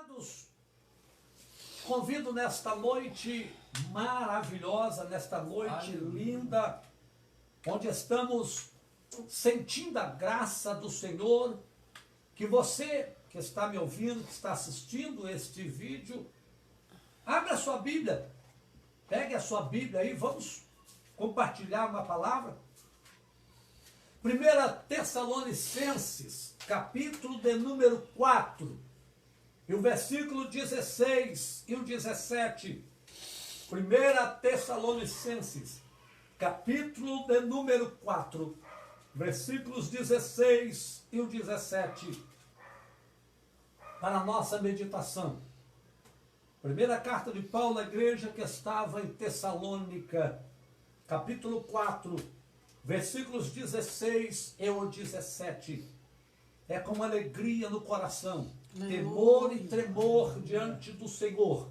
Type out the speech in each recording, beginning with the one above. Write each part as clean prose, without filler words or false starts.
Amados, convido nesta noite maravilhosa, nesta noite linda, onde estamos sentindo a graça do Senhor, que você que está me ouvindo, que está assistindo este vídeo, abra a sua Bíblia, pegue a sua Bíblia aí, vamos compartilhar uma palavra. 1 Tessalonicenses, capítulo de número 4, e o versículo 16 e o 17. 1 Tessalonicenses, capítulo de número 4, versículos 16 e o 17. Para a nossa meditação. Primeira carta de Paulo à igreja que estava em Tessalônica, capítulo 4, versículos 16 e o 17. É com alegria no coração, temor e tremor diante do Senhor,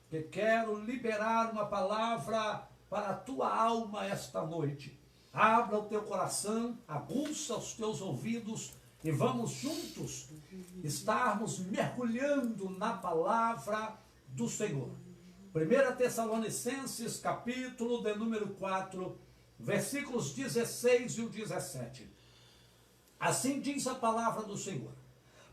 que quero liberar uma palavra para a tua alma esta noite. Abra o teu coração, aguça os teus ouvidos e vamos juntos estarmos mergulhando na palavra do Senhor. 1 Tessalonicenses, capítulo de número 4, versículos 16 e o 17. Assim diz a palavra do Senhor: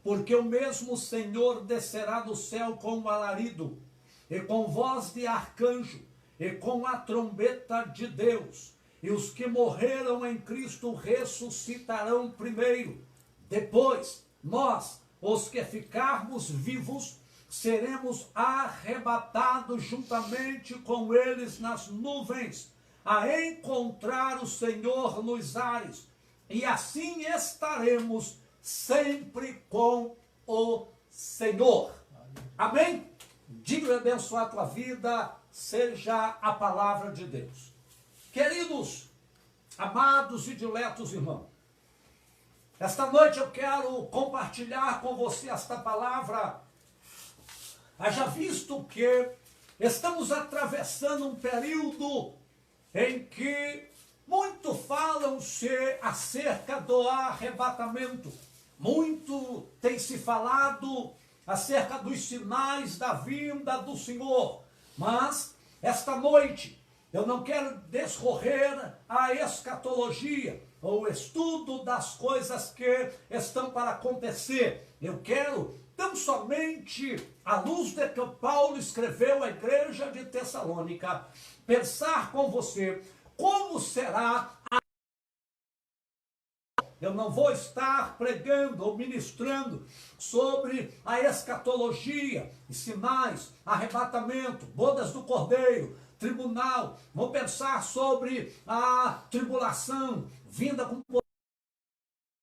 porque o mesmo Senhor descerá do céu com um alarido, e com voz de arcanjo, e com a trombeta de Deus, e os que morreram em Cristo ressuscitarão primeiro. Depois, nós, os que ficarmos vivos, seremos arrebatados juntamente com eles nas nuvens, a encontrar o Senhor nos ares, e assim estaremos sempre com o Senhor. Amém? Diga e abençoar a tua vida, seja a palavra de Deus. Queridos, amados e diletos irmãos, esta noite eu quero compartilhar com você esta palavra. Haja visto que estamos atravessando um período em que muito falam-se acerca do arrebatamento. Muito tem se falado acerca dos sinais da vinda do Senhor. Mas, esta noite, eu não quero descorrer a escatologia, ou o estudo das coisas que estão para acontecer. Eu quero tão somente, à luz de que Paulo escreveu à igreja de Tessalônica, pensar com você como será a... Eu não vou estar pregando ou ministrando sobre a escatologia, sinais, arrebatamento, bodas do Cordeiro, tribunal. Vou pensar sobre a tribulação, vinda com o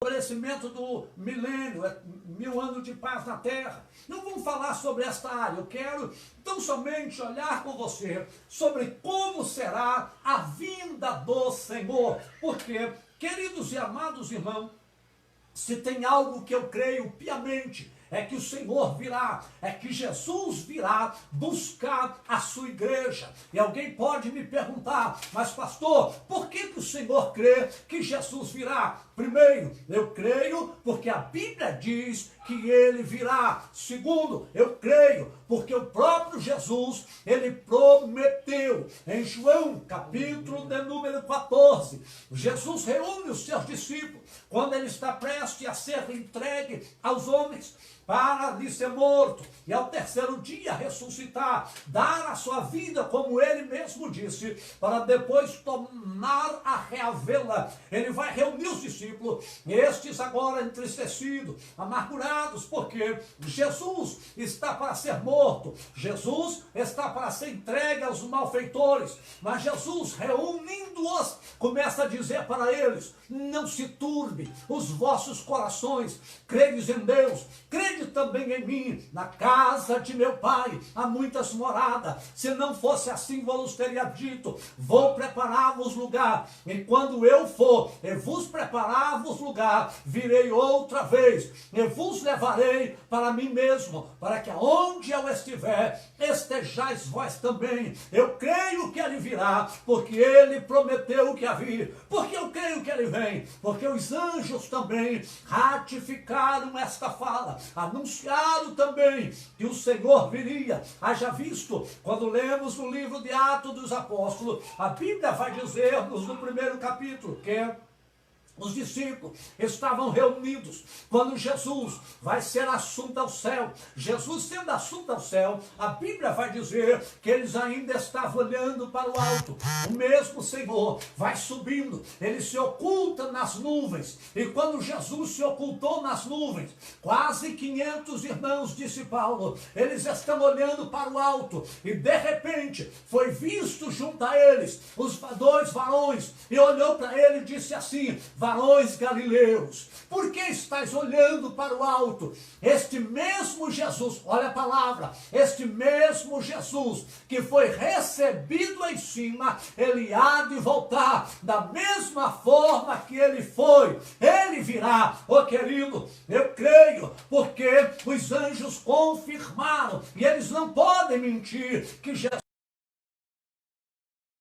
estabelecimento do milênio, 1000 anos de paz na terra. Não vamos falar sobre esta área. Eu quero tão somente olhar com você sobre como será a vinda do Senhor. Porque, queridos e amados irmãos, se tem algo que eu creio piamente, é que o Senhor virá, é que Jesus virá buscar a sua igreja. E alguém pode me perguntar, mas pastor, por que o Senhor crê que Jesus virá? Primeiro, eu creio porque a Bíblia diz que ele virá. Segundo, eu creio porque o próprio Jesus, ele prometeu em João, capítulo de número 14. Jesus reúne os seus discípulos quando ele está prestes a ser entregue aos homens para lhe ser morto, e ao terceiro dia ressuscitar, dar a sua vida, como ele mesmo disse, para depois tornar a reavê-la. Ele vai reunir os discípulos, estes agora entristecidos, amargurados, porque Jesus está para ser morto, Jesus está para ser entregue aos malfeitores, mas Jesus, reunindo-os, começa a dizer para eles: não se turbe os vossos corações, credes em Deus, crede também em mim. Na casa de meu pai há muitas moradas, se não fosse assim, vos teria dito, vou preparar-vos lugar, e quando eu for e vos preparar-vos lugar, virei outra vez, e vos levarei para mim mesmo, para que aonde eu estiver, estejais vós também. Eu creio que ele virá, porque ele prometeu que havia. Porque eu creio que ele vem, porque os anjos também ratificaram esta fala, anunciaram também que o Senhor viria. Haja visto, quando lemos o livro de Atos dos Apóstolos, a Bíblia vai dizer-nos no primeiro capítulo que os discípulos estavam reunidos quando Jesus vai ser assunto ao céu. Jesus sendo assunto ao céu, a Bíblia vai dizer que eles ainda estavam olhando para o alto. O mesmo Senhor vai subindo, ele se oculta nas nuvens. E quando Jesus se ocultou nas nuvens, quase 500 irmãos, disse Paulo, eles estão olhando para o alto. E de repente foi visto junto a eles os dois varões. E olhou para ele e disse assim: varões galileus, por que estáis olhando para o alto? Este mesmo Jesus, olha a palavra, este mesmo Jesus que foi recebido em cima, ele há de voltar da mesma forma que ele foi. Ele virá, querido, eu creio, porque os anjos confirmaram, e eles não podem mentir, que Jesus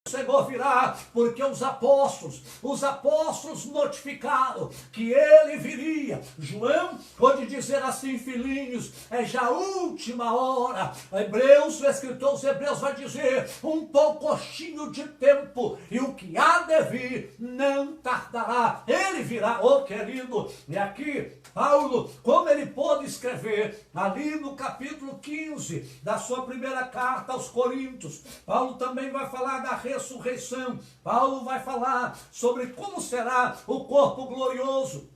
o Senhor virá, porque os apóstolos notificaram que ele viria. João pode dizer assim: filhinhos, é já a última hora. Hebreus, o escritor dos Hebreus vai dizer: um poucochinho de tempo, e o que há de vir não tardará. Ele virá, querido. E aqui, Paulo, como ele pôde escrever ali no capítulo 15 da sua primeira carta aos Coríntios, Paulo também vai falar da ressurreição. Paulo vai falar sobre como será o corpo glorioso.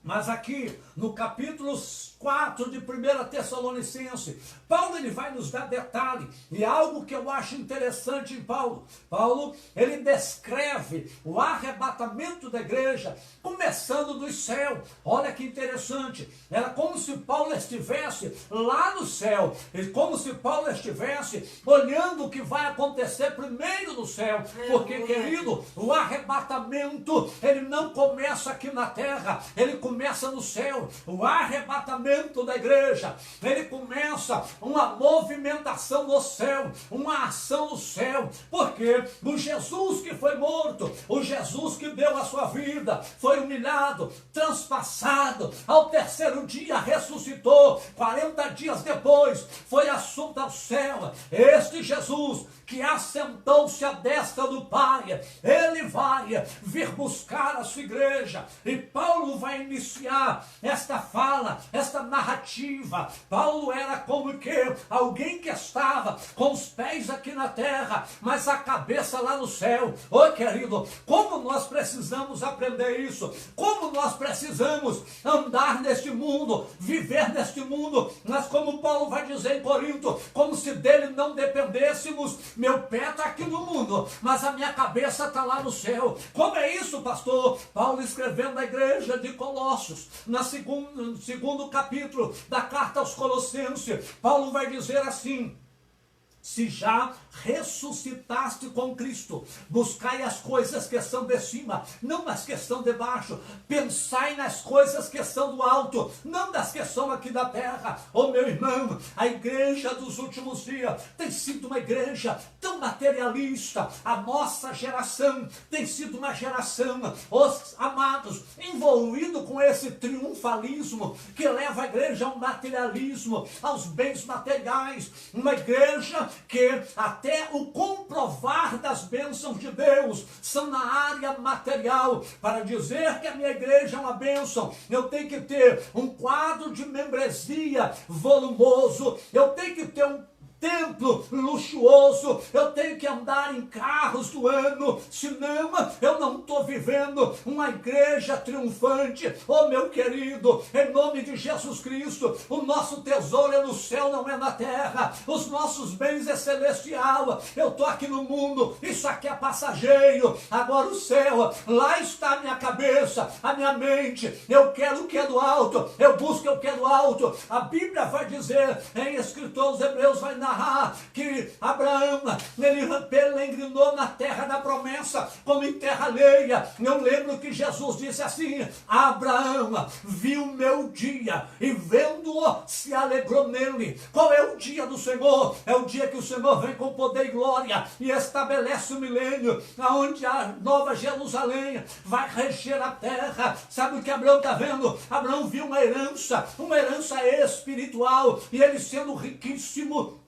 Mas aqui, no capítulo 4 de 1 Tessalonicenses, Paulo ele vai nos dar detalhe, e algo que eu acho interessante em Paulo. Paulo, ele descreve o arrebatamento da igreja, começando do céu. Olha que interessante, era como se Paulo estivesse lá no céu, e como se Paulo estivesse olhando o que vai acontecer primeiro no céu, porque, querido, o arrebatamento, ele não começa aqui na terra, ele começa no céu. O arrebatamento da igreja, ele começa uma movimentação no céu, uma ação no céu, porque o Jesus que foi morto, o Jesus que deu a sua vida, foi humilhado, transpassado, ao terceiro dia ressuscitou, 40 dias depois foi assunto ao céu. Este Jesus que assentou-se à destra do Pai, ele vai vir buscar a sua igreja, e Paulo vai iniciar esta fala, esta narrativa. Paulo era como que alguém que estava com os pés aqui na terra, mas a cabeça lá no céu. Querido, como nós precisamos aprender isso, como nós precisamos andar neste mundo, viver neste mundo, mas como Paulo vai dizer em Corinto, como se dele não dependêssemos. Meu pé está aqui no mundo, mas a minha cabeça está lá no céu. Como é isso, pastor? Paulo escrevendo à igreja de Colossos, no segundo capítulo da carta aos Colossenses, Paulo vai dizer assim: se já ressuscitaste com Cristo, buscai as coisas que são de cima, não as que estão de baixo. Pensai nas coisas que são do alto, não das que são aqui da terra. Meu irmão, a igreja dos últimos dias tem sido uma igreja tão materialista. A nossa geração tem sido uma geração, os amados, envolvido com esse triunfalismo que leva a igreja ao materialismo, aos bens materiais. Uma igreja que até o comprovar das bênçãos de Deus são na área material. Para dizer que a minha igreja é uma bênção, eu tenho que ter um quadro de membresia volumoso, eu tenho que ter um templo luxuoso, eu tenho que andar em carros do ano, senão eu não estou vivendo uma igreja triunfante. Meu querido, em nome de Jesus Cristo, o nosso tesouro é no céu, não é na terra. Os nossos bens é celestial. Eu estou aqui no mundo, isso aqui é passageiro. Agora o céu, lá está a minha cabeça, a minha mente. Eu quero o que é do alto, eu busco o que é do alto. A Bíblia vai dizer, em escritor dos Hebreus vai narrar falar que Abraão, ele peregrinou na terra da promessa, como em terra alheia. Eu lembro que Jesus disse assim: Abraão viu meu dia e vendo-o se alegrou nele. Qual é o dia do Senhor? É o dia que o Senhor vem com poder e glória e estabelece o milênio, aonde a nova Jerusalém vai reger a terra. Sabe o que Abraão está vendo? Abraão viu uma herança espiritual, e ele sendo riquíssimo,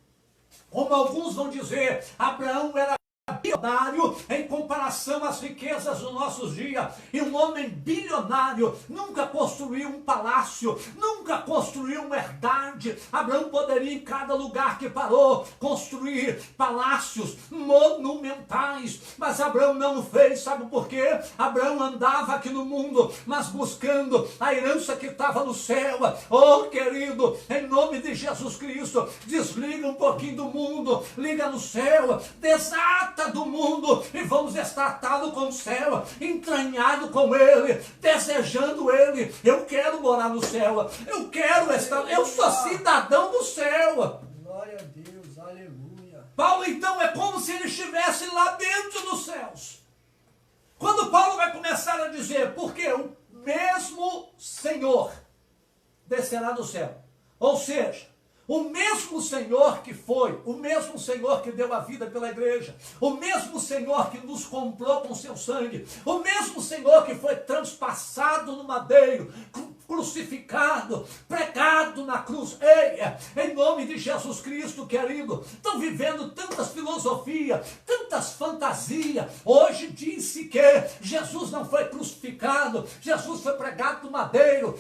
como alguns vão dizer, Abraão era bilionário em comparação às riquezas dos nossos dias. E um homem bilionário nunca construiu um palácio, nunca construiu uma herdade. Abraão poderia, em cada lugar que parou, construir palácios monumentais, mas Abraão não o fez. Sabe por quê? Abraão andava aqui no mundo, mas buscando a herança que estava no céu. Oh, querido, em nome de Jesus Cristo, desliga um pouquinho do mundo, liga no céu, desata do mundo e vamos estar atados com o céu, entranhado com ele, desejando ele. Eu quero morar no céu, eu quero estar, eu sou cidadão do céu. Glória a Deus, aleluia. Paulo então é como se ele estivesse lá dentro dos céus. Quando Paulo vai começar a dizer, porque o mesmo Senhor descerá do céu, ou seja, o mesmo Senhor que foi, o mesmo Senhor que deu a vida pela igreja, o mesmo Senhor que nos comprou com seu sangue, o mesmo Senhor que foi transpassado no madeiro, crucificado, pregado na cruz. Ei, em nome de Jesus Cristo, querido, estão vivendo tantas filosofias, tantas fantasias. Hoje disse que Jesus não foi crucificado, Jesus foi pregado no madeiro.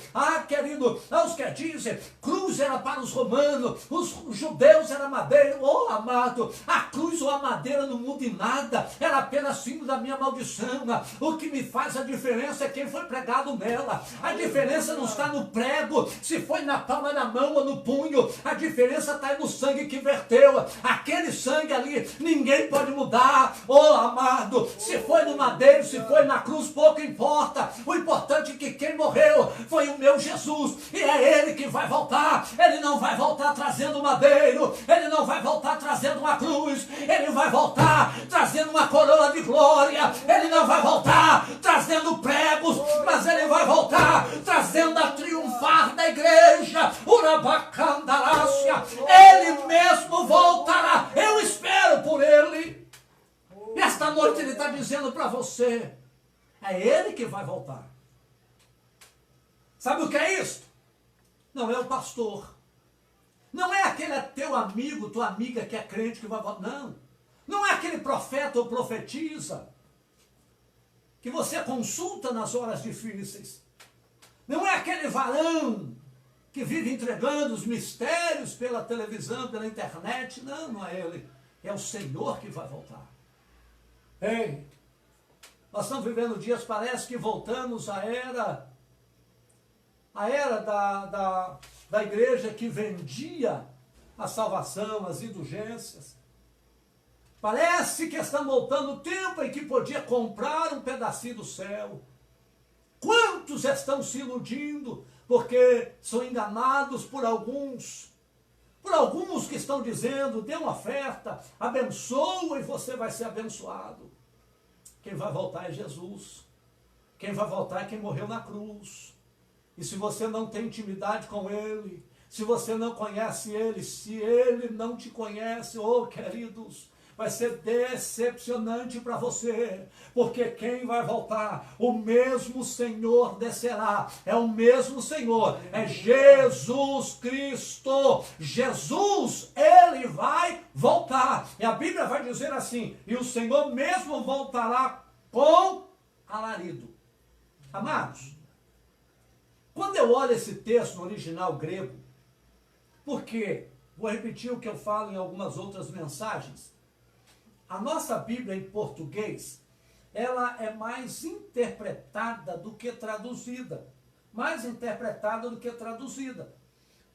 Querido, os que dizem, cruz era para os romanos, os judeus era madeiro. Oh, amado, a cruz ou a madeira não muda em nada, era apenas símbolo da minha maldição. O que me faz a diferença é quem foi pregado nela. A diferença não está no prego, se foi na palma da mão ou no punho, a diferença está no sangue que verteu. Aquele sangue ali, ninguém pode mudar. Oh, amado, se foi no madeiro, se foi na cruz, pouco importa. O importante é que quem morreu foi o meu Jesus, e é ele que vai voltar. Ele não vai voltar trazendo um madeiro, ele não vai voltar trazendo uma cruz, ele vai voltar trazendo uma coroa de glória, ele não vai voltar trazendo pregos, mas ele vai voltar trazendo a triunfar da igreja, Urabacandarácia. Ele mesmo voltará, eu espero por ele. E esta noite ele está dizendo para você, é ele que vai voltar. Sabe o que é isso? Não é o pastor, não é aquele teu amigo, tua amiga que é crente que vai voltar, não. Não é aquele profeta ou profetisa que você consulta nas horas difíceis. Não é aquele varão que vive entregando os mistérios pela televisão, pela internet. Não, não é ele. É o Senhor que vai voltar. Ei, nós estamos vivendo dias, parece que voltamos à era da igreja que vendia a salvação, as indulgências. Parece que estamos voltando o tempo em que podia comprar um pedacinho do céu. Quantos estão se iludindo porque são enganados por alguns que estão dizendo, dê uma oferta, abençoa e você vai ser abençoado. Quem vai voltar é Jesus. Quem vai voltar é quem morreu na cruz. E se você não tem intimidade com ele, se você não conhece ele, se ele não te conhece, oh queridos, vai ser decepcionante para você, porque quem vai voltar? O mesmo Senhor descerá, é o mesmo Senhor, é Jesus Cristo. Jesus, ele vai voltar, e a Bíblia vai dizer assim, e o Senhor mesmo voltará com alarido. Amados, quando eu olho esse texto no original grego, porque, vou repetir o que eu falo em algumas outras mensagens, a nossa Bíblia em português, ela é mais interpretada do que traduzida. Mais interpretada do que traduzida.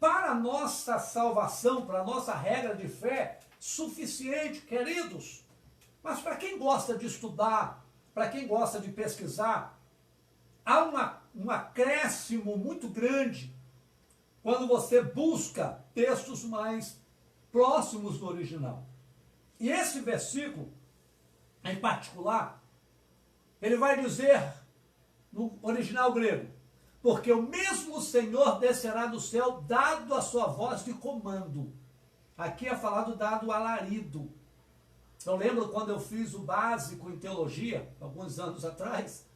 Para a nossa salvação, para a nossa regra de fé, suficiente, queridos. Mas para quem gosta de estudar, para quem gosta de pesquisar, há um acréscimo muito grande quando você busca textos mais próximos do original. E esse versículo, em particular, ele vai dizer, no original grego, porque o mesmo Senhor descerá do céu, dado a sua voz de comando. Aqui é falado dado alarido. Eu lembro quando eu fiz o básico em teologia, alguns anos atrás,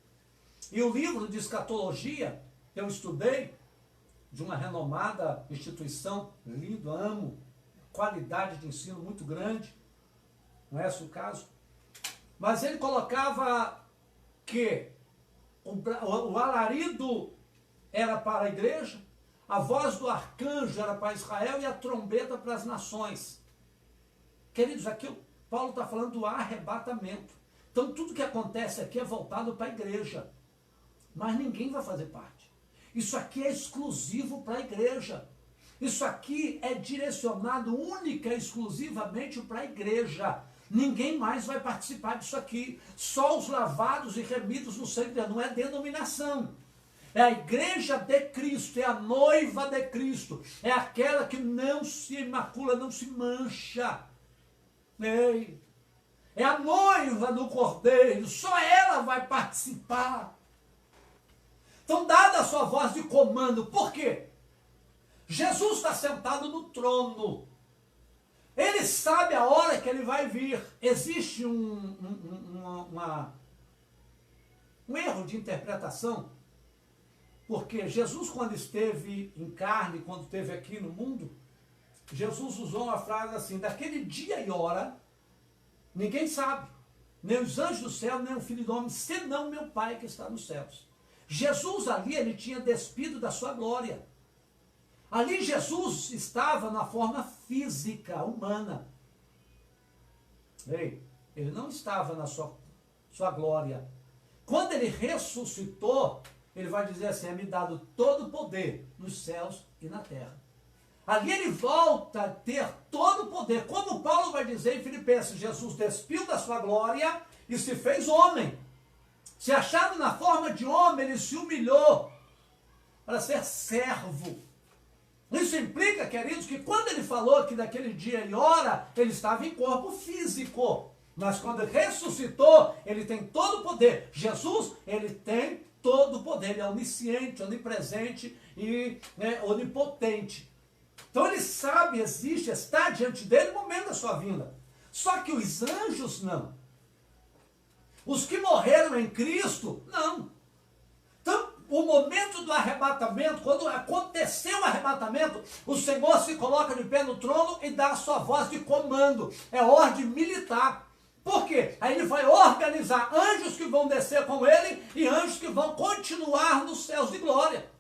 e o livro de escatologia que eu estudei, de uma renomada instituição, lindo, amo, qualidade de ensino muito grande, não é esse o caso? Mas ele colocava que o alarido era para a igreja, a voz do arcanjo era para Israel e a trombeta para as nações. Queridos, aqui Paulo está falando do arrebatamento. Então tudo que acontece aqui é voltado para a igreja, mas ninguém vai fazer parte. Isso aqui é exclusivo para a igreja. Isso aqui é direcionado única e exclusivamente para a igreja. Ninguém mais vai participar disso aqui. Só os lavados e remidos no sangue, não é denominação. É a igreja de Cristo, é a noiva de Cristo. É aquela que não se imacula, não se mancha. Ei, é a noiva do Cordeiro, só ela vai participar. Então, dada a sua voz de comando, por quê? Jesus está sentado no trono. Ele sabe a hora que ele vai vir. Existe um erro de interpretação, porque Jesus, quando esteve em carne, quando esteve aqui no mundo, Jesus usou uma frase assim, daquele dia e hora, ninguém sabe, nem os anjos do céu, nem o Filho do Homem, senão meu Pai que está nos céus. Jesus ali, ele tinha despido da sua glória. Ali Jesus estava na forma física, humana. Ei, ele não estava na sua glória. Quando ele ressuscitou, ele vai dizer assim, é-me dado todo o poder nos céus e na terra. Ali ele volta a ter todo o poder. Como Paulo vai dizer em Filipenses, Jesus despiu da sua glória e se fez homem. Se achado na forma de homem, ele se humilhou para ser servo. Isso implica, queridos, que quando ele falou que daquele dia e hora, ele estava em corpo físico. Mas quando ele ressuscitou, ele tem todo o poder. Jesus, ele tem todo o poder. Ele é onisciente, onipresente e onipotente. Então ele sabe, existe, está diante dele no momento da sua vinda. Só que os anjos não. Os que morreram em Cristo, não. Então, o momento do arrebatamento, quando aconteceu o arrebatamento, o Senhor se coloca de pé no trono e dá a sua voz de comando. É ordem militar. Por quê? Aí ele vai organizar anjos que vão descer com ele e anjos que vão continuar nos céus de glória.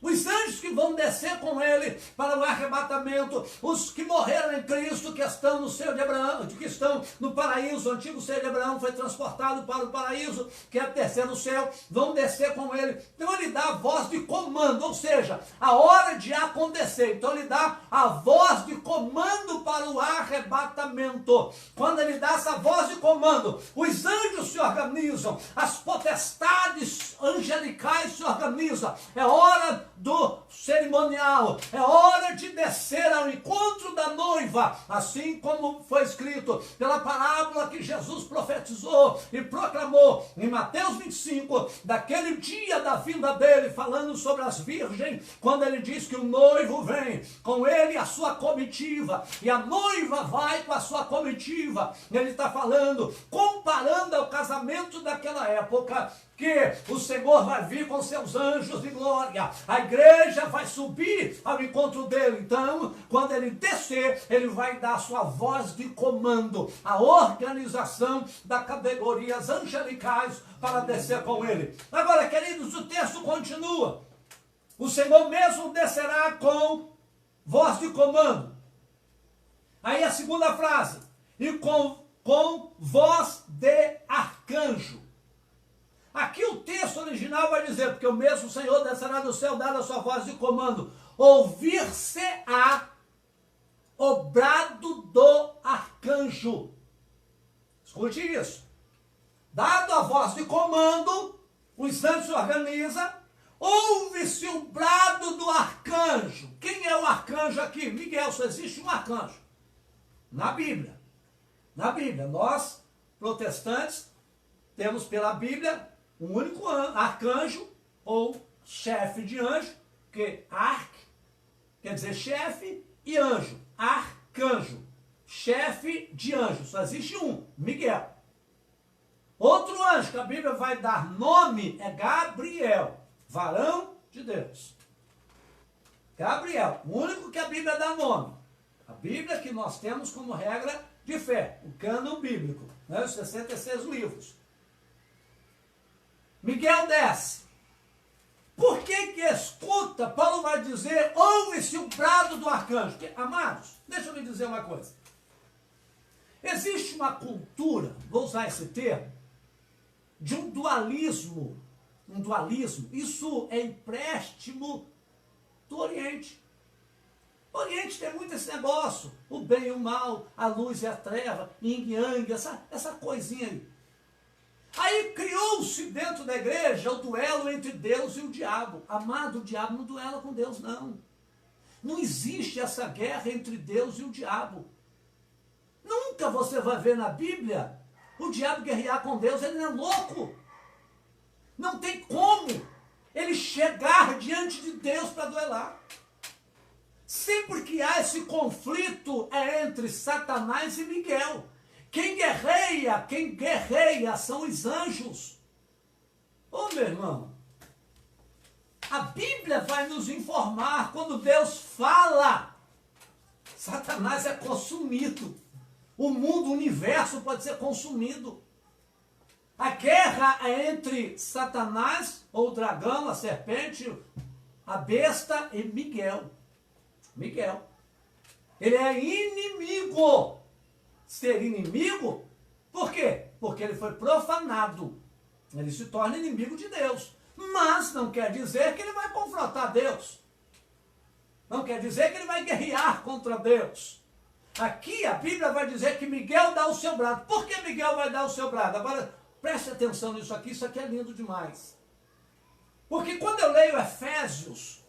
Os anjos que vão descer com ele para o arrebatamento, os que morreram em Cristo, que estão no seio de Abraão, que estão no paraíso, o antigo seio de Abraão foi transportado para o paraíso, que é o terceiro céu, vão descer com ele. Então ele dá a voz de comando, ou seja, a hora de acontecer. Então ele dá a voz de comando para o arrebatamento. Quando ele dá essa voz de comando, os anjos se organizam, as potestades angelicais se organizam. É hora do cerimonial, é hora de descer ao encontro da noiva, assim como foi escrito pela parábola que Jesus profetizou e proclamou em Mateus 25, daquele dia da vinda dele, falando sobre as virgens, quando ele diz que o noivo vem, com ele a sua comitiva, e a noiva vai com a sua comitiva. Ele está falando, comparando ao casamento daquela época, que o Senhor vai vir com seus anjos de glória, a igreja vai subir ao encontro dele. Então, quando ele descer, ele vai dar a sua voz de comando, a organização das categorias angelicais para descer com ele. Agora, queridos, o texto continua. O Senhor mesmo descerá com voz de comando. Aí a segunda frase, e com voz de arcanjo. Aqui o texto original vai dizer, porque o mesmo Senhor descerá do céu, dado a sua voz de comando, ouvir-se-á o brado do arcanjo. Escute isso. Dado a voz de comando, os anjos se organizam, ouve-se o brado do arcanjo. Quem é o arcanjo aqui? Miguel, só existe um arcanjo. Na Bíblia. Na Bíblia. Nós, protestantes, temos pela Bíblia um único arcanjo ou chefe de anjo, que quer dizer chefe e anjo. Arcanjo. Chefe de anjo. Só existe um, Miguel. Outro anjo que a Bíblia vai dar nome é Gabriel, varão de Deus. Gabriel, o único que a Bíblia dá nome. A Bíblia que nós temos como regra de fé, o cânon bíblico, né, os 66 livros. Miguel desce. Por que escuta? Paulo vai dizer, ouve-se o brado do arcanjo. Amados, deixa eu lhe dizer uma coisa. Existe uma cultura, vou usar esse termo, de um dualismo. Um dualismo. Isso é empréstimo do Oriente. O Oriente tem muito esse negócio. O bem e o mal, a luz e a treva, yin e yang, essa coisinha aí. Aí criou-se dentro da igreja o duelo entre Deus e o diabo. Amado, o diabo não duela com Deus, não. Não existe essa guerra entre Deus e o diabo. Nunca você vai ver na Bíblia o diabo guerrear com Deus, ele não é louco. Não tem como ele chegar diante de Deus para duelar. Sempre que há esse conflito é entre Satanás e Miguel. Quem guerreia são os anjos. Ô meu irmão, a Bíblia vai nos informar quando Deus fala. Satanás é consumido. O mundo, o universo pode ser consumido. A guerra é entre Satanás, ou o dragão, a serpente, a besta e Miguel. Miguel. Ele é inimigo. Ser inimigo, por quê? Porque ele foi profanado. Ele se torna inimigo de Deus. Mas não quer dizer que ele vai confrontar Deus. Não quer dizer que ele vai guerrear contra Deus. Aqui a Bíblia vai dizer que Miguel dá o seu brado. Por que Miguel vai dar o seu brado? Agora, preste atenção nisso aqui é lindo demais. Porque quando eu leio Efésios,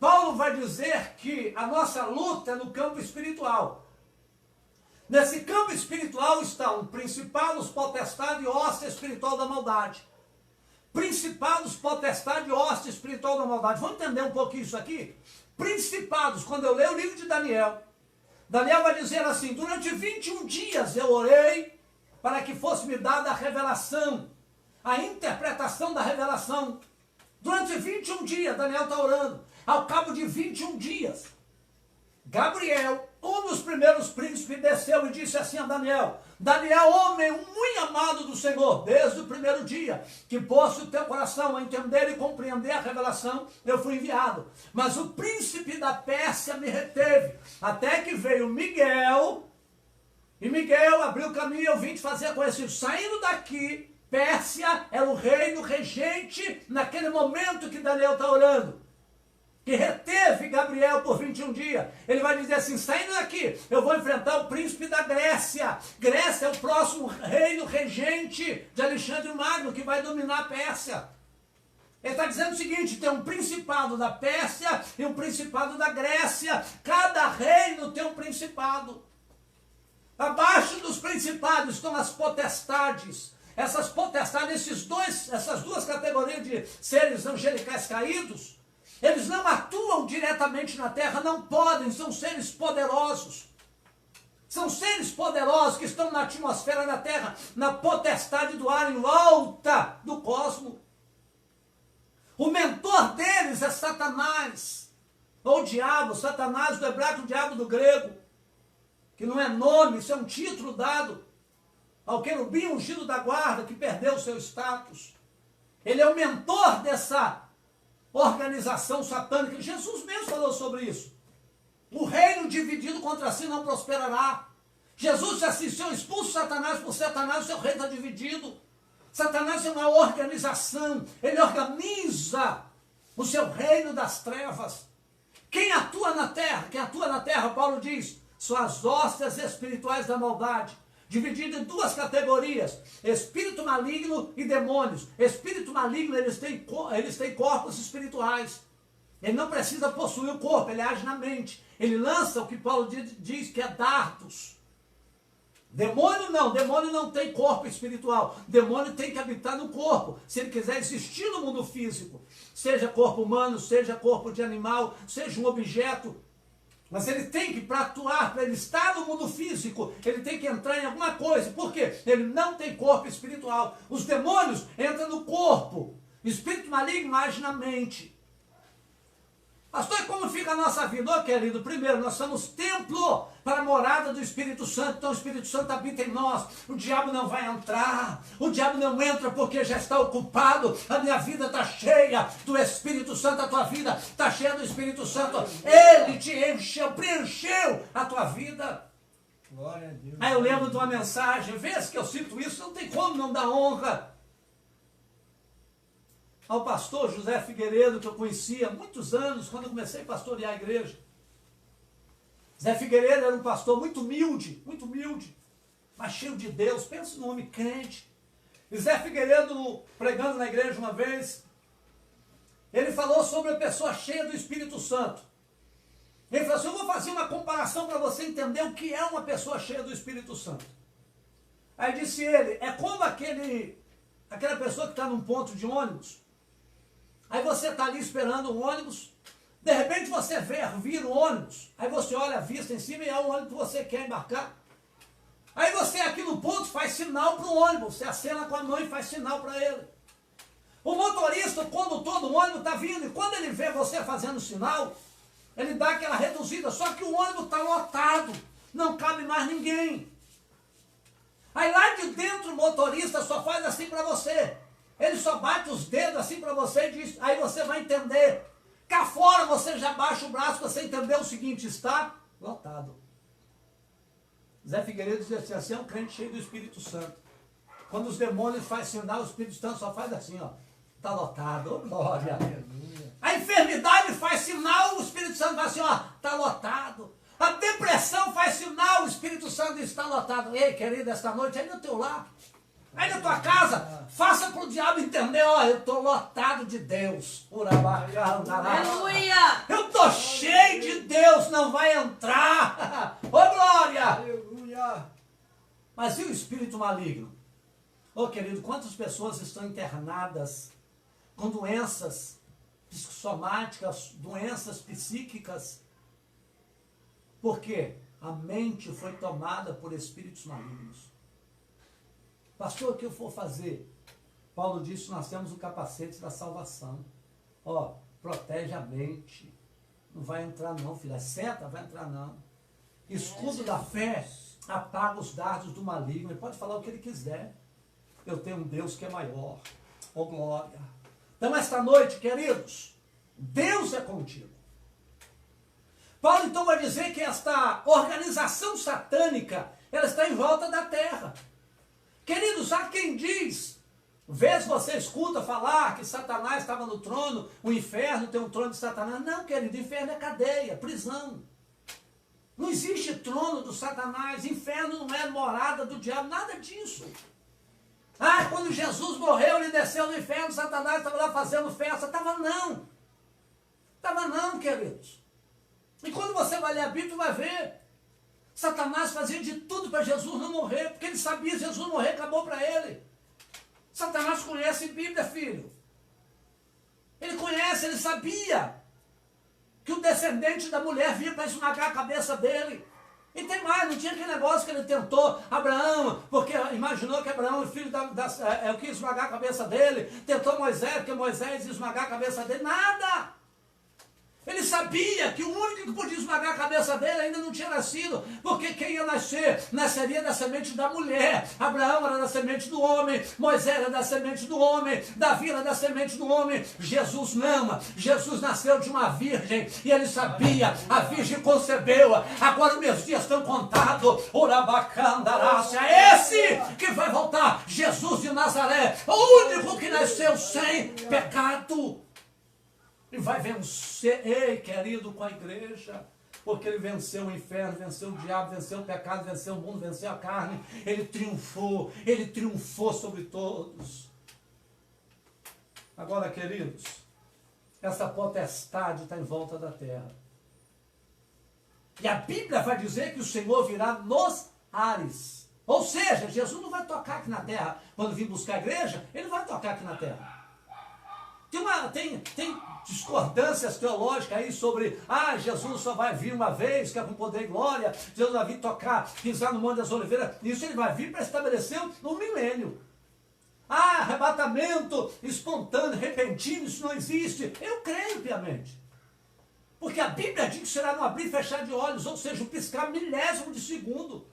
Paulo vai dizer que a nossa luta é no campo espiritual. Nesse campo espiritual estão principados, potestade e hoste espiritual da maldade. Principados, potestade e hoste espiritual da maldade. Vamos entender um pouquinho isso aqui? Principados, quando eu leio o livro de Daniel, Daniel vai dizer assim, durante 21 dias eu orei para que fosse me dada a revelação, a interpretação da revelação. Durante 21 dias, Daniel está orando. Ao cabo de 21 dias, Gabriel, um dos primeiros príncipes, desceu e disse assim a Daniel, Daniel, homem muito amado do Senhor, desde o primeiro dia que pôs o teu coração a entender e compreender a revelação, eu fui enviado. Mas o príncipe da Pérsia me reteve, até que veio Miguel, e Miguel abriu o caminho e eu vim te fazer conhecido. Saindo daqui, Pérsia é o reino regente naquele momento que Daniel está orando, que reteve Gabriel por 21 dias. Ele vai dizer assim, saindo daqui, eu vou enfrentar o príncipe da Grécia. Grécia é o próximo reino regente de Alexandre Magno, que vai dominar a Pérsia. Ele está dizendo o seguinte, tem um principado da Pérsia e um principado da Grécia. Cada reino tem um principado. Abaixo dos principados estão as potestades. Essas potestades, essas duas categorias de seres angelicais caídos, eles não atuam diretamente na terra, não podem, são seres poderosos. São seres poderosos que estão na atmosfera da terra, na potestade do ar, em volta do cosmos. O mentor deles é Satanás, ou diabo, Satanás do hebraico, o diabo do grego, que não é nome, isso é um título dado ao querubim ungido da guarda, que perdeu o seu status. Ele é o mentor dessa organização satânica. Jesus mesmo falou sobre isso. O reino dividido contra si não prosperará. Jesus disse assim, se eu expulso Satanás por Satanás, o seu reino está dividido. Satanás é uma organização, ele organiza o seu reino das trevas. Quem atua na terra, Paulo diz, são as hostes espirituais da maldade, dividido em duas categorias, espírito maligno e demônios. Espírito maligno, eles têm corpos espirituais. Ele não precisa possuir o corpo, ele age na mente. Ele lança o que Paulo diz que é dardos. Demônio não tem corpo espiritual. Demônio tem que habitar no corpo, se ele quiser existir no mundo físico. Seja corpo humano, seja corpo de animal, seja um objeto. Mas ele tem que, para atuar, para ele estar no mundo físico, ele tem que entrar em alguma coisa. Por quê? Ele não tem corpo espiritual. Os demônios entram no corpo. Espírito maligno age na mente. Pastor, e como fica a nossa vida? Ô querido, primeiro, nós somos templo para a morada do Espírito Santo. Então o Espírito Santo habita em nós. O diabo não vai entrar. O diabo não entra porque já está ocupado. A minha vida está cheia do Espírito Santo. A tua vida está cheia do Espírito Santo. Ele te encheu, preencheu a tua vida. Glória a Deus. Aí eu lembro de uma mensagem, vez que eu cito isso, não tem como não dar honra ao pastor José Figueiredo, que eu conhecia há muitos anos, quando eu comecei a pastorear a igreja. Zé Figueiredo era um pastor muito humilde, mas cheio de Deus. Pensa num homem crente. E Zé Figueiredo, pregando na igreja uma vez, ele falou sobre a pessoa cheia do Espírito Santo. Ele falou assim, eu vou fazer uma comparação para você entender o que é uma pessoa cheia do Espírito Santo. Aí disse ele, é como aquela pessoa que está num ponto de ônibus. Aí você está ali esperando um ônibus, de repente você vê vir o ônibus, aí você olha a vista em cima e é o ônibus que você quer embarcar. Aí você aqui no ponto faz sinal para o ônibus, você acena com a mão e faz sinal para ele. O motorista, o condutor do ônibus está vindo, e quando ele vê você fazendo sinal, ele dá aquela reduzida, só que o ônibus está lotado, não cabe mais ninguém. Aí lá de dentro o motorista só faz assim para você. Ele só bate os dedos assim para você e diz, aí você vai entender. Cá fora você já baixa o braço, você entendeu o seguinte, está lotado. Zé Figueiredo dizia assim, é um crente cheio do Espírito Santo. Quando os demônios fazem sinal, o Espírito Santo só faz assim, ó, está lotado, oh, glória. Aleluia. A enfermidade faz sinal, o Espírito Santo faz assim, ó, está lotado. A depressão faz sinal, o Espírito Santo está lotado. Ei, querido, esta noite aí no teu lar. Aí na tua casa, faça para o diabo entender, ó, eu estou lotado de Deus. Aleluia! Eu estou cheio de Deus, não vai entrar. Ô glória! Aleluia. Mas e o espírito maligno? Ô querido, quantas pessoas estão internadas com doenças psicossomáticas, doenças psíquicas? Porque a mente foi tomada por espíritos malignos. Pastor, o que eu for fazer? Paulo disse que nós temos o capacete da salvação. Ó, protege a mente. Não vai entrar não, filha. Seta, vai entrar não. Escudo da fé apaga os dardos do maligno. Ele pode falar o que ele quiser. Eu tenho um Deus que é maior. Ó glória. Então esta noite, queridos, Deus é contigo. Paulo então vai dizer que esta organização satânica, ela está em volta da terra. Queridos, há quem diz, vez você escuta falar que Satanás estava no trono, o inferno tem um trono de Satanás. Não, querido, inferno é cadeia, prisão. Não existe trono do Satanás, inferno não é morada do diabo, nada disso. Ah, quando Jesus morreu, ele desceu no inferno, Satanás estava lá fazendo festa. Estava não, queridos. E quando você vai ler a Bíblia, tu vai ver. Satanás fazia de tudo para Jesus não morrer, porque ele sabia que Jesus morrer, acabou para ele. Satanás conhece a Bíblia, filho. Ele conhece, ele sabia que o descendente da mulher vinha para esmagar a cabeça dele. E tem mais, não tinha aquele negócio que ele tentou Abraão, porque imaginou que Abraão, o filho eu quis esmagar a cabeça dele. Tentou Moisés, porque Moisés ia esmagar a cabeça dele. Nada! Ele sabia que o único que podia esmagar a cabeça dele ainda não tinha nascido, porque quem ia nascer, nasceria da semente da mulher. Abraão era da semente do homem, Moisés era da semente do homem, Davi era da semente do homem. Jesus não, Jesus nasceu de uma virgem, e ele sabia, a virgem concebeu, agora meus dias estão contados. Urabacandarácia, esse que vai voltar, Jesus de Nazaré, o único que nasceu sem pecado. E vai vencer, ei querido, com a igreja, porque ele venceu o inferno, venceu o diabo, venceu o pecado, venceu o mundo, venceu a carne. Ele triunfou sobre todos. Agora, queridos, essa potestade está em volta da terra. E a Bíblia vai dizer que o Senhor virá nos ares. Ou seja, Jesus não vai tocar aqui na terra. Quando vir buscar a igreja, ele vai tocar aqui na terra. Tem discordâncias teológicas aí sobre, Jesus só vai vir uma vez, que é com poder e glória, Jesus vai vir tocar, pisar no Monte das Oliveiras. Isso ele vai vir para estabelecer um milênio. Arrebatamento espontâneo, repentino, isso não existe. Eu creio piamente. Porque a Bíblia diz que será no abrir e fechar de olhos, ou seja, um piscar milésimo de segundo.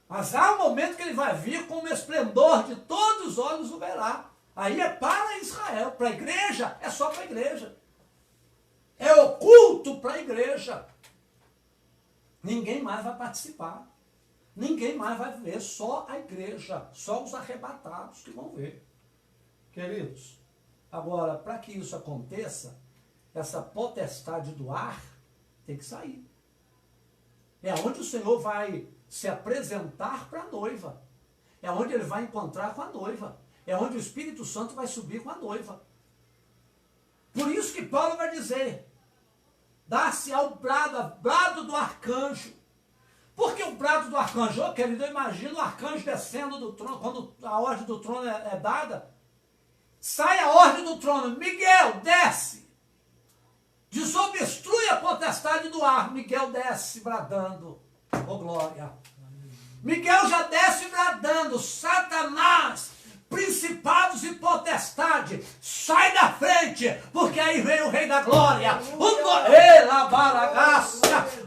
Mas há um momento que ele vai vir com o esplendor de todos os olhos o verá. Aí é para Israel, para a igreja, é só para a igreja. É oculto para a igreja. Ninguém mais vai participar. Ninguém mais vai ver, só a igreja, só os arrebatados que vão ver. Queridos, agora, para que isso aconteça, essa potestade do ar tem que sair. É onde o Senhor vai se apresentar para a noiva. É onde ele vai encontrar com a noiva. É onde o Espírito Santo vai subir com a noiva. Por isso que Paulo vai dizer, dá-se ao brado do arcanjo. Por que o brado do arcanjo? Querido, eu imagino o arcanjo descendo do trono, quando a ordem do trono é dada, sai a ordem do trono, Miguel, desce. Desobstrui a potestade do ar. Miguel desce bradando. Oh, glória. Miguel já desce bradando. Satanás, principados e potestade, sai da frente, porque aí vem o Rei da Glória. Oh,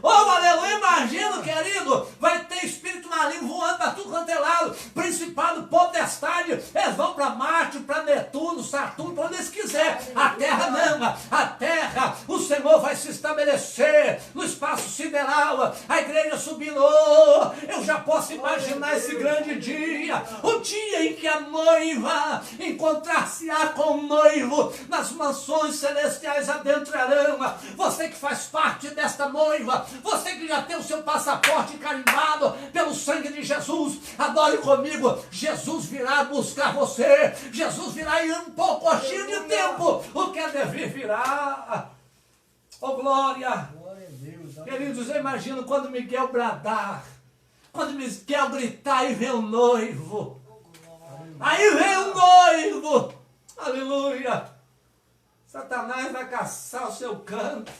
aleluia. Imagina, querido, vai ter espírito maligno voando para tudo quanto é lado. Principado, potestade, eles vão para Marte, para Netuno, Saturno, para onde eles quiserem. A terra não, a terra, o Senhor vai se estabelecer no espaço sideral, a igreja subindo. Oh, eu já posso imaginar esse grande dia, o dia em que a noiva encontrar-se-á com o noivo nas mansões celestiais adentrarão. Você que faz parte desta noiva, você que já tem o seu passaporte carimbado pelo sangue de Jesus, adore comigo. Jesus virá buscar você. Jesus virá em um pouquinho de tempo. O que é dever virá. Oh, glória. Glória a Deus. Queridos, eu imagino quando Miguel bradar, quando Miguel gritar e ver o noivo. Aí vem o noivo. Aleluia. Satanás vai caçar o seu canto.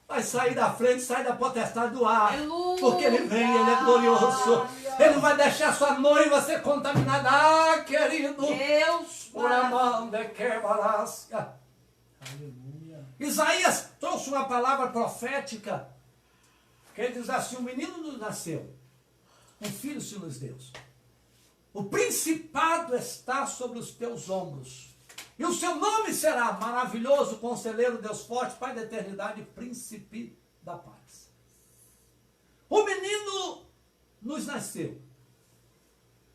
Vai sair da frente, sair da potestade do ar. Aleluia. Porque ele vem, ele é glorioso. Ele não vai deixar sua noiva ser contaminada. Querido. Deus. Por a mão de quebra-lasca. Aleluia. Isaías trouxe uma palavra profética. Que ele diz assim, um menino nos nasceu. Um filho se nos deu. O principado está sobre os teus ombros. E o seu nome será maravilhoso, conselheiro, Deus forte, Pai da eternidade, príncipe da paz. O menino nos nasceu.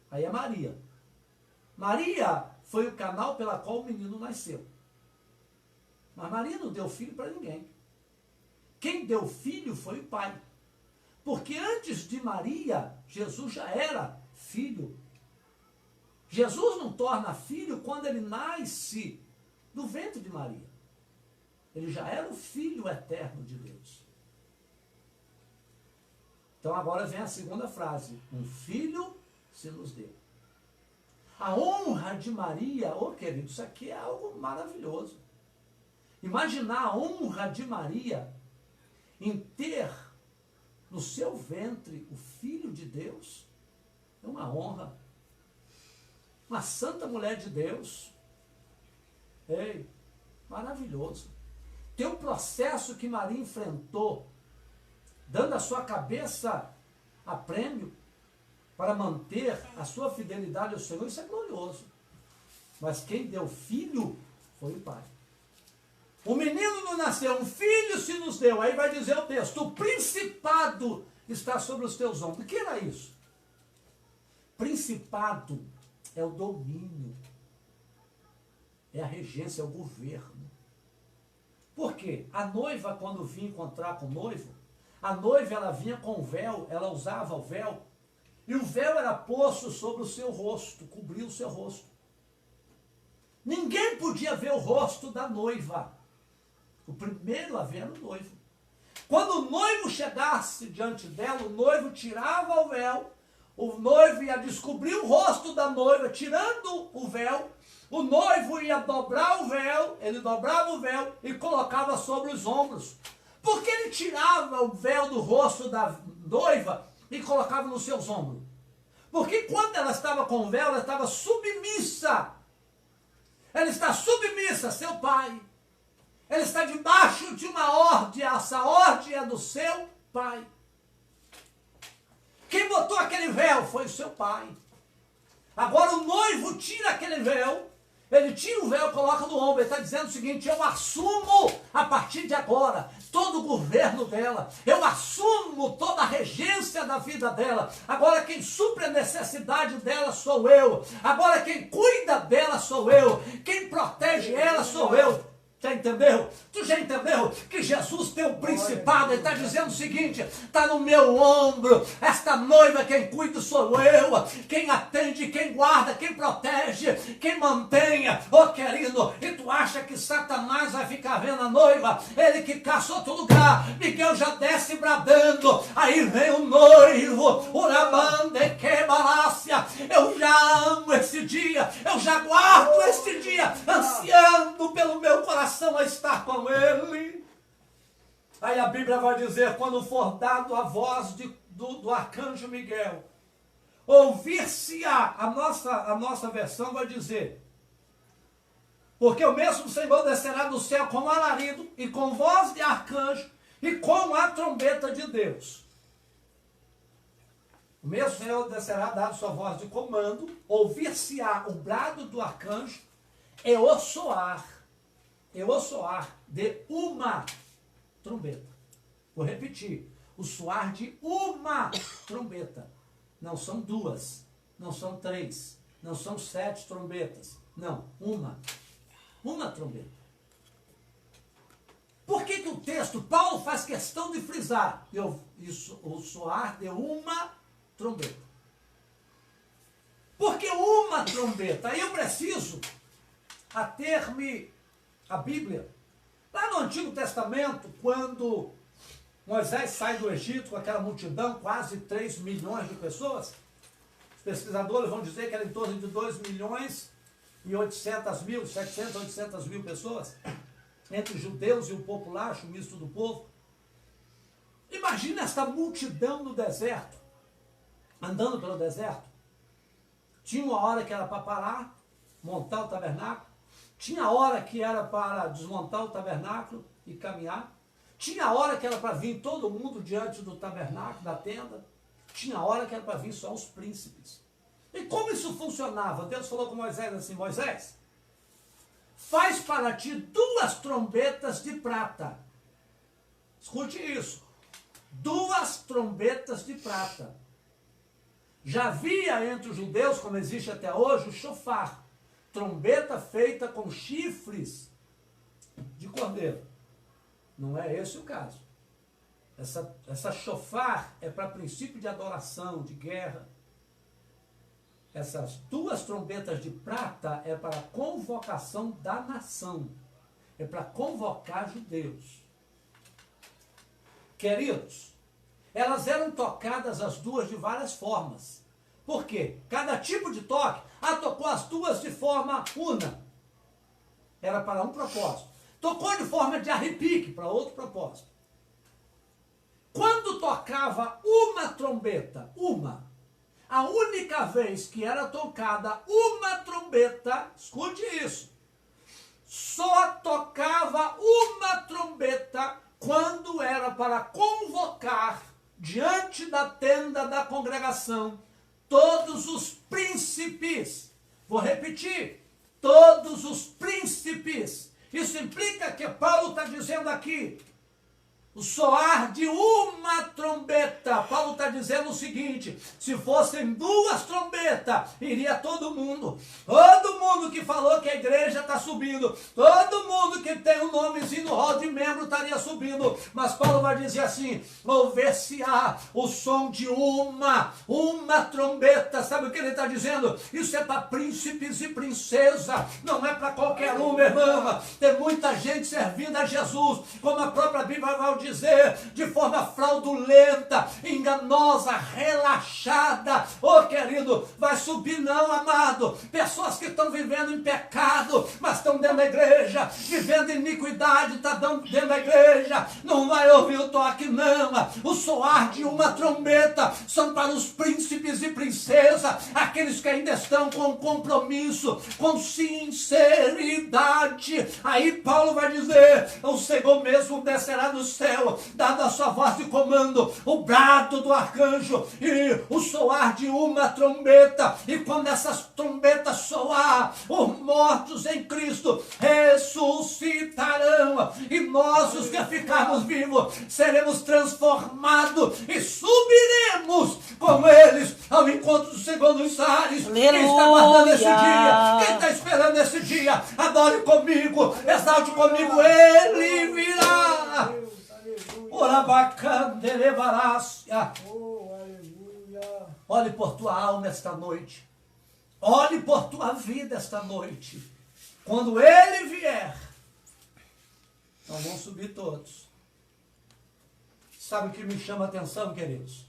Aí é Maria. Maria foi o canal pela qual o menino nasceu. Mas Maria não deu filho para ninguém. Quem deu filho foi o Pai. Porque antes de Maria, Jesus já era filho. Jesus não torna filho quando ele nasce do ventre de Maria. Ele já era o Filho eterno de Deus. Então agora vem a segunda frase. Um filho se nos deu. A honra de Maria, querido, isso aqui é algo maravilhoso. Imaginar a honra de Maria em ter no seu ventre o Filho de Deus é uma honra. Uma santa mulher de Deus. Ei, maravilhoso. Tem um processo que Maria enfrentou, dando a sua cabeça a prêmio para manter a sua fidelidade ao Senhor, isso é glorioso. Mas quem deu filho foi o Pai. O menino não nasceu, um filho se nos deu. Aí vai dizer o texto, o principado está sobre os teus ombros. O que era isso? Principado é o domínio, é a regência, é o governo. Por quê? A noiva, quando vinha encontrar com o noivo, a noiva ela vinha com o véu, ela usava o véu, e o véu era posto sobre o seu rosto, cobria o seu rosto. Ninguém podia ver o rosto da noiva. O primeiro a ver era o noivo. Quando o noivo chegasse diante dela, o noivo tirava o véu, o noivo ia descobrir o rosto da noiva, tirando o véu, o noivo ia dobrar o véu, ele dobrava o véu e colocava sobre os ombros. Por que ele tirava o véu do rosto da noiva e colocava nos seus ombros? Porque quando ela estava com o véu, ela estava submissa. Ela está submissa a seu pai. Ela está debaixo de uma ordem, essa ordem é do seu pai. Quem botou aquele véu foi o seu pai. Agora o noivo tira aquele véu, ele tira o véu e coloca no ombro. Ele está dizendo o seguinte: eu assumo a partir de agora todo o governo dela, eu assumo toda a regência da vida dela. Agora quem supre a necessidade dela sou eu. Agora quem cuida dela sou eu. Quem protege ela sou eu. Já entendeu? Tu já entendeu que Jesus tem o principado? Ele está dizendo o seguinte: está no meu ombro, esta noiva quem cuida sou eu, quem atende, quem guarda, quem protege, quem mantenha. Ô querido, e tu acha que Satanás vai ficar vendo a noiva? Ele que caça outro lugar. Miguel já desce bradando, aí vem o noivo, Uramande Quebalácia. Eu já amo esse dia, eu já guardo esse dia, ansiando pelo meu coração a estar com ele. Aí a Bíblia vai dizer: quando for dado a voz do arcanjo Miguel, ouvir-se-á. A nossa versão vai dizer: porque o mesmo Senhor descerá do céu com alarido e com voz de arcanjo e com a trombeta de Deus. O mesmo Senhor descerá, dado sua voz de comando, ouvir-se-á o brado do arcanjo e o soar de uma trombeta. Vou repetir: o soar de uma trombeta. Não são duas, não são três, não são 7 trombetas. Não, uma trombeta. Por que o texto, Paulo faz questão de frisar o soar de uma trombeta? Porque uma trombeta, aí eu preciso ater-me a Bíblia. Lá no Antigo Testamento, quando Moisés sai do Egito com aquela multidão, quase 3 milhões de pessoas, os pesquisadores vão dizer que era em torno de 2 milhões e 800 mil, 700, 800 mil pessoas, entre os judeus e o populacho, o misto do povo. Imagina essa multidão no deserto, andando pelo deserto. Tinha uma hora que era para parar, montar o tabernáculo. Tinha hora que era para desmontar o tabernáculo e caminhar. Tinha hora que era para vir todo mundo diante do tabernáculo, da tenda. Tinha hora que era para vir só os príncipes. E como isso funcionava? Deus falou com Moisés assim: Moisés, faz para ti 2 trombetas de prata. Escute isso: 2 trombetas de prata. Já havia entre os judeus, como existe até hoje, o shofar. Trombeta feita com chifres de cordeiro. Não é esse o caso. Essa shofar é para princípio de adoração, de guerra. Essas 2 trombetas de prata é para a convocação da nação. É para convocar judeus. Queridos, elas eram tocadas as 2 de várias formas. Por quê? Cada tipo de toque, tocou as 2 de forma una. Era para um propósito. Tocou de forma de arrepique, para outro propósito. Quando tocava uma trombeta, a única vez que era tocada uma trombeta, escute isso, só tocava uma trombeta quando era para convocar diante da tenda da congregação todos os príncipes. Vou repetir: todos os príncipes. Isso implica que Paulo está dizendo aqui, o soar de uma trombeta. Paulo está dizendo o seguinte: se fossem 2 trombetas, iria todo mundo que falou que a igreja está subindo, todo mundo que tem um nomezinho no hall de membro lembro, estaria subindo. Mas Paulo vai dizer assim: ouvir-se-á o som de uma trombeta. Sabe o que ele está dizendo? Isso é para príncipes e princesa, não é para qualquer um, meu irmão. Tem muita gente servindo a Jesus, como a própria Bíblia vai dizer, de forma fraudulenta, enganosa, relaxada. Ô querido, vai subir não, amado. Pessoas que estão vivendo em pecado, mas estão dentro da igreja, vivendo em iniquidade, está dentro da igreja, não vai ouvir o toque não. O soar de uma trombeta são para os príncipes e princesas, aqueles que ainda estão com compromisso, com sinceridade. Aí Paulo vai dizer: o Senhor mesmo descerá do céu, dado a sua voz de comando, o brado do arcanjo e o soar de uma trombeta. E quando essas trombetas soar, os mortos em Cristo ressuscitarão, e nós, os que ficarmos vivos, seremos transformados e subiremos com eles ao encontro do Senhor nos ares. Quem está guardando esse dia? Quem está esperando esse dia? Adore comigo, exalte comigo, Ele virá. Orabacanderebarácia. Olhe por tua alma esta noite. Olhe por tua vida esta noite. Quando Ele vier, não vão subir todos. Sabe o que me chama a atenção, queridos?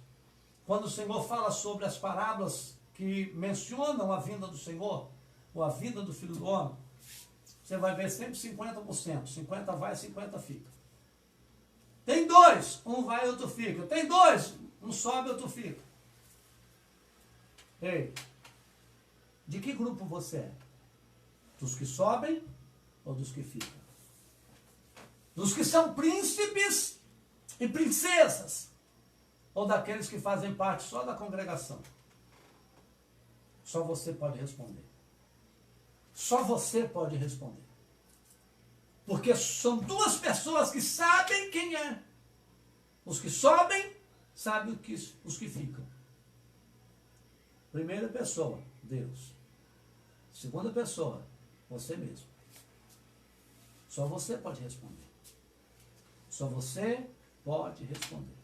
Quando o Senhor fala sobre as parábolas que mencionam a vinda do Senhor, ou a vinda do Filho do Homem, você vai ver sempre 50%. 50 vai, 50 fica. Tem dois, um vai e outro fica. Tem dois, um sobe e outro fica. Ei, de que grupo você é? Dos que sobem ou dos que ficam? Dos que são príncipes e princesas, ou daqueles que fazem parte só da congregação? Só você pode responder. Só você pode responder. Porque são duas pessoas que sabem quem é. Os que sobem sabem os que ficam. Primeira pessoa, Deus. Segunda pessoa, você mesmo. Só você pode responder. Só você pode responder.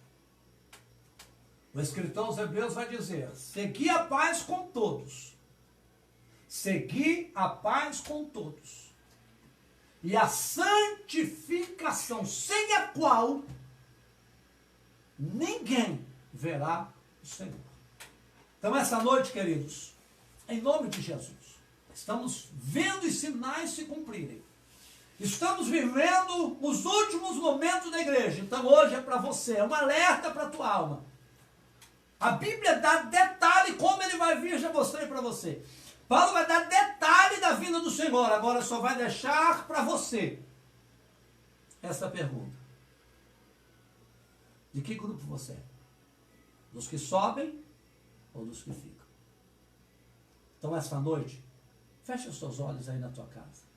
O escritor aos Hebreus vai dizer: segui a paz com todos. Segui a paz com todos. E a santificação, sem a qual ninguém verá o Senhor. Então, essa noite, queridos, em nome de Jesus, estamos vendo os sinais se cumprirem. Estamos vivendo os últimos momentos da igreja. Então, hoje é para você, é um alerta para a tua alma. A Bíblia dá detalhe como ele vai vir, já mostrei para você. Paulo vai dar detalhe da vinda do Senhor. Agora só vai deixar para você essa pergunta: de que grupo você é? Dos que sobem ou dos que ficam? Então, esta noite, fecha os seus olhos aí na tua casa.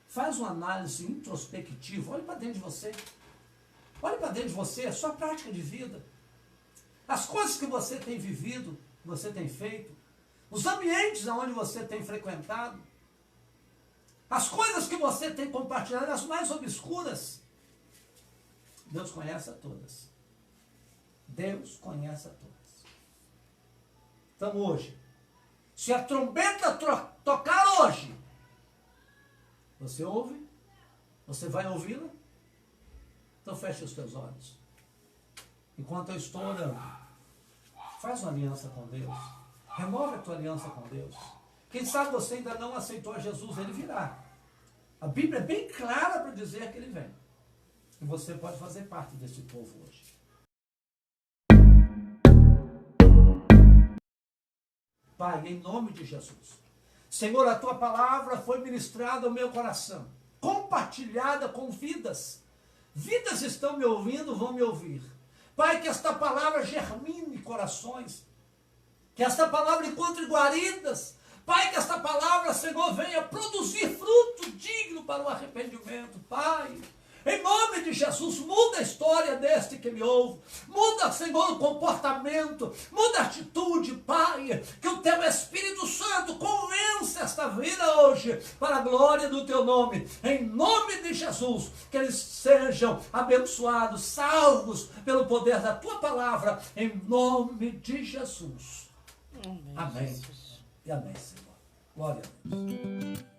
Faz uma análise introspectiva. Olhe para dentro de você. Olhe para dentro de você, a sua prática de vida. As coisas que você tem vivido, que você tem feito. Os ambientes onde você tem frequentado. As coisas que você tem compartilhado, as mais obscuras. Deus conhece a todas. Deus conhece a todas. Então hoje, se a trombeta tocar hoje, você ouve? Você vai ouvi-la? Então feche os teus olhos. Enquanto eu estou orando, faz uma aliança com Deus. Remove a tua aliança com Deus. Quem sabe você ainda não aceitou Jesus, Ele virá. A Bíblia é bem clara para dizer que Ele vem. E você pode fazer parte desse povo hoje. Pai, em nome de Jesus. Senhor, a tua palavra foi ministrada ao meu coração, compartilhada com vidas. Vidas estão me ouvindo, vão me ouvir. Pai, que esta palavra germine corações, que esta palavra encontre guaridas. Pai, que esta palavra, Senhor, venha produzir fruto digno para o arrependimento. Pai, em nome de Jesus, muda a história deste que me ouve. Muda, Senhor, o comportamento. Muda a atitude, Pai. Que o teu Espírito Santo convença esta vida hoje hoje, para a glória do teu nome, em nome de Jesus, que eles sejam abençoados, salvos pelo poder da tua palavra, em nome de Jesus. Amém. E amém, Senhor. Glória a Deus.